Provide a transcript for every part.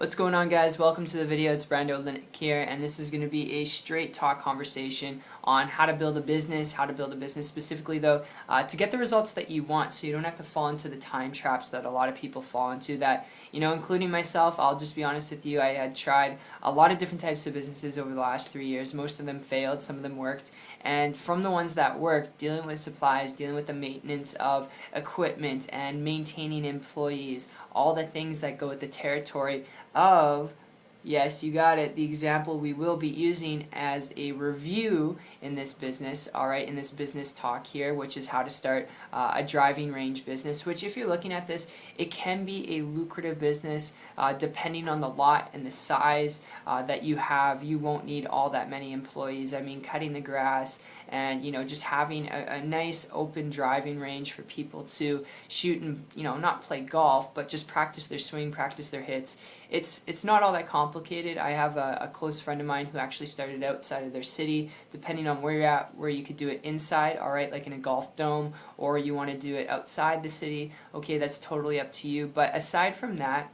What's going on, guys? Welcome to the video. It's Brando Linick here, and this is going to be a straight talk conversation on how to build a business, specifically though, to get the results that you want, so you don't have to fall into the time traps that a lot of people fall into that, including myself. I'll just be honest with you, I had tried a lot of different types of businesses over the last 3 years. Most of them failed, some of them worked, and from the ones that worked, dealing with supplies, dealing with the maintenance of equipment and maintaining employees, all the things that go with the territory of, yes, you got it, the example we will be using as a review in this business, alright, in this business talk here, which is how to start a driving range business, which if you're looking at this, it can be a lucrative business depending on the lot and the size that you have. You won't need all that many employees. I mean, cutting the grass and, just having a nice open driving range for people to shoot and, not play golf, but just practice their swing, practice their hits. It's not all that complicated. I have a close friend of mine who actually started outside of their city, depending on where you're at, where you could do it inside, alright, like in a golf dome, or you want to do it outside the city. Okay, that's totally up to you. But aside from that,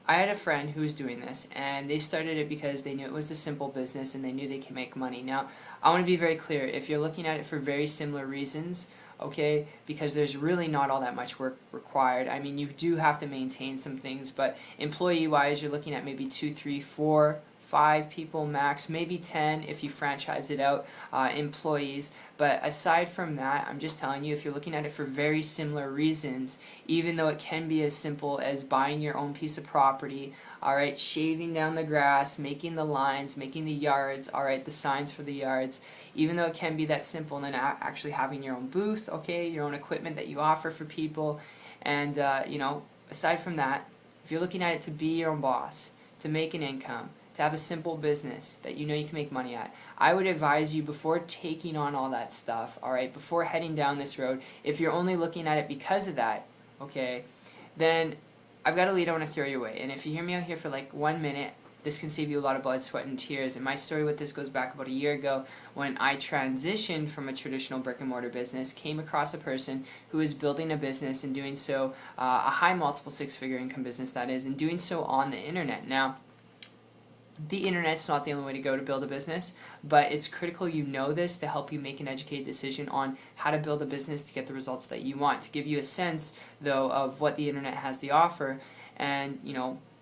I had a friend who was doing this, and they started it because they knew it was a simple business and they knew they could make money. Now, I want to be very clear. If you're looking at it for very similar reasons, okay, because there's really not all that much work required. I mean, you do have to maintain some things, but employee-wise, you're looking at maybe 2, 3, 4, 5 people max, maybe 10 if you franchise it out, employees. But aside from that, I'm just telling you, if you're looking at it for very similar reasons, even though it can be as simple as buying your own piece of property, alright, shaving down the grass, making the lines, making the yards, alright, the signs for the yards, even though it can be that simple, and then actually having your own booth, okay, your own equipment that you offer for people, and, aside from that, if you're looking at it to be your own boss, to make an income, to have a simple business that you can make money at, I would advise you, before taking on all that stuff, alright, before heading down this road, if you're only looking at it because of that, okay, then I've got a lead I want to throw your way. And if you hear me out here for like 1 minute, this can save you a lot of blood, sweat, and tears. And my story with this goes back about a year ago when I transitioned from a traditional brick and mortar business, came across a person who was building a business and doing so, a high multiple six-figure income business that is, and doing so on the internet. Now, the internet's not the only way to go to build a business, but it's critical you know this to help you make an educated decision on how to build a business to get the results that you want. To give you a sense, though, of what the internet has to offer and,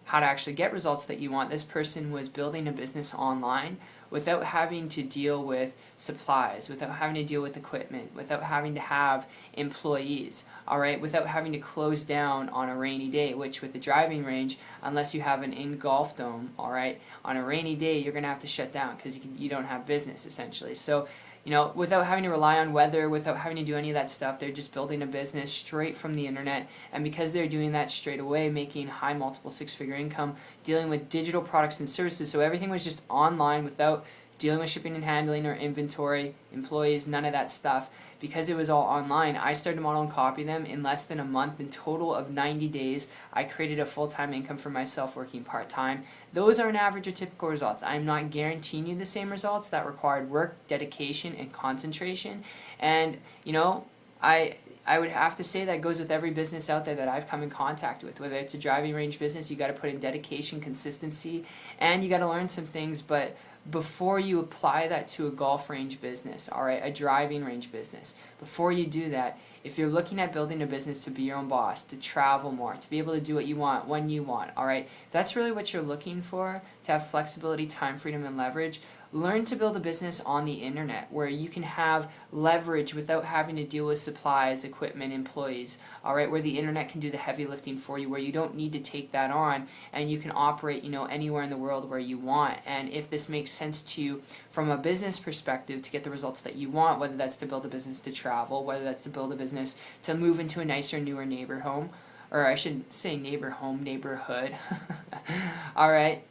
how to actually get results that you want, this person was building a business online without having to deal with supplies, without having to deal with equipment, without having to have employees, alright, without having to close down on a rainy day, which with the driving range, unless you have an in-golf dome, alright, on a rainy day you're going to have to shut down because you don't have business, essentially. So, without having to rely on weather, without having to do any of that stuff, they're just building a business straight from the internet, and because they're doing that straight away, making high multiple six-figure income, dealing with digital products and services, so everything was just online without dealing with shipping and handling or inventory, employees, none of that stuff. Because it was all online, I started to model and copy them in less than a month. In total of 90 days, I created a full-time income for myself working part-time. Those are an average or typical results. I'm not guaranteeing you the same results. That required work, dedication, and concentration. And, I would have to say that goes with every business out there that I've come in contact with. Whether it's a driving range business, you got to put in dedication, consistency, and you got to learn some things. But before you apply that to a golf range business, alright, a driving range business, before you do that, if you're looking at building a business to be your own boss, to travel more, to be able to do what you want, when you want, alright, if that's really what you're looking for, to have flexibility, time, freedom, and leverage, learn to build a business on the internet where you can have leverage without having to deal with supplies, equipment, employees, alright, where the internet can do the heavy lifting for you, where you don't need to take that on, and you can operate, anywhere in the world where you want. And if this makes sense to you from a business perspective to get the results that you want, whether that's to build a business to travel, whether that's to build a business to move into a nicer, newer neighbor home, or I should say neighborhood, alright.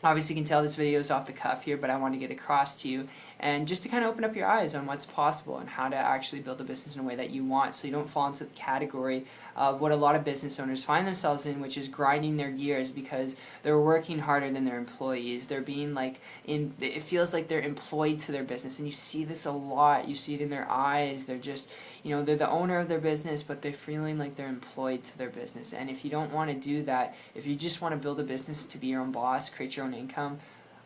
Obviously you can tell this video is off the cuff here, but I want to get across to you. and just to kind of open up your eyes on what's possible and how to actually build a business in a way that you want, so you don't fall into the category of what a lot of business owners find themselves in, which is grinding their gears because they're working harder than their employees. They're being it feels like they're employed to their business, and you see this a lot. You see it in their eyes. They're just, they're the owner of their business, but they're feeling like they're employed to their business. And if you don't want to do that, if you just want to build a business to be your own boss, create your own income,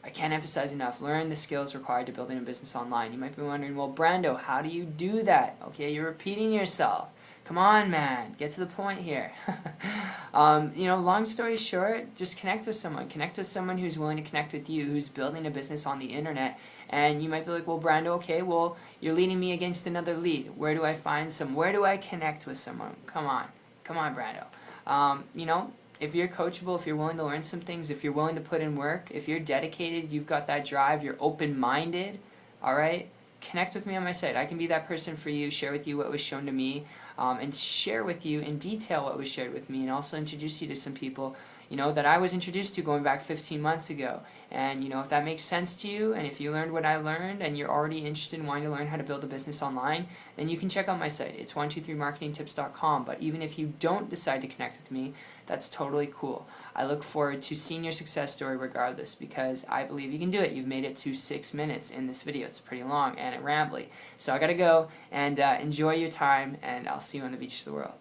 I can't emphasize enough, learn the skills required to building a business online. You might be wondering, well, Brando, how do you do that? Okay, you're repeating yourself. Come on, man, get to the point here. Long story short, just connect with someone. Connect with someone who's willing to connect with you, who's building a business on the internet. And you might be like, well, Brando, okay, well, you're leading me against another lead. Where do I find where do I connect with someone? Come on, Brando. If you're coachable, if you're willing to learn some things, if you're willing to put in work, if you're dedicated, you've got that drive, you're open-minded, all right, connect with me on my site. I can be that person for you, share with you what was shown to me, and share with you in detail what was shared with me, and also introduce you to some people, that I was introduced to going back 15 months ago. And, if that makes sense to you, and if you learned what I learned, and you're already interested in wanting to learn how to build a business online, then you can check out my site. It's 123marketingtips.com. But even if you don't decide to connect with me, that's totally cool. I look forward to seeing your success story regardless, because I believe you can do it. You've made it to 6 minutes in this video. It's pretty long and rambly. So I gotta go, and enjoy your time, and I'll see you on the beach of the world.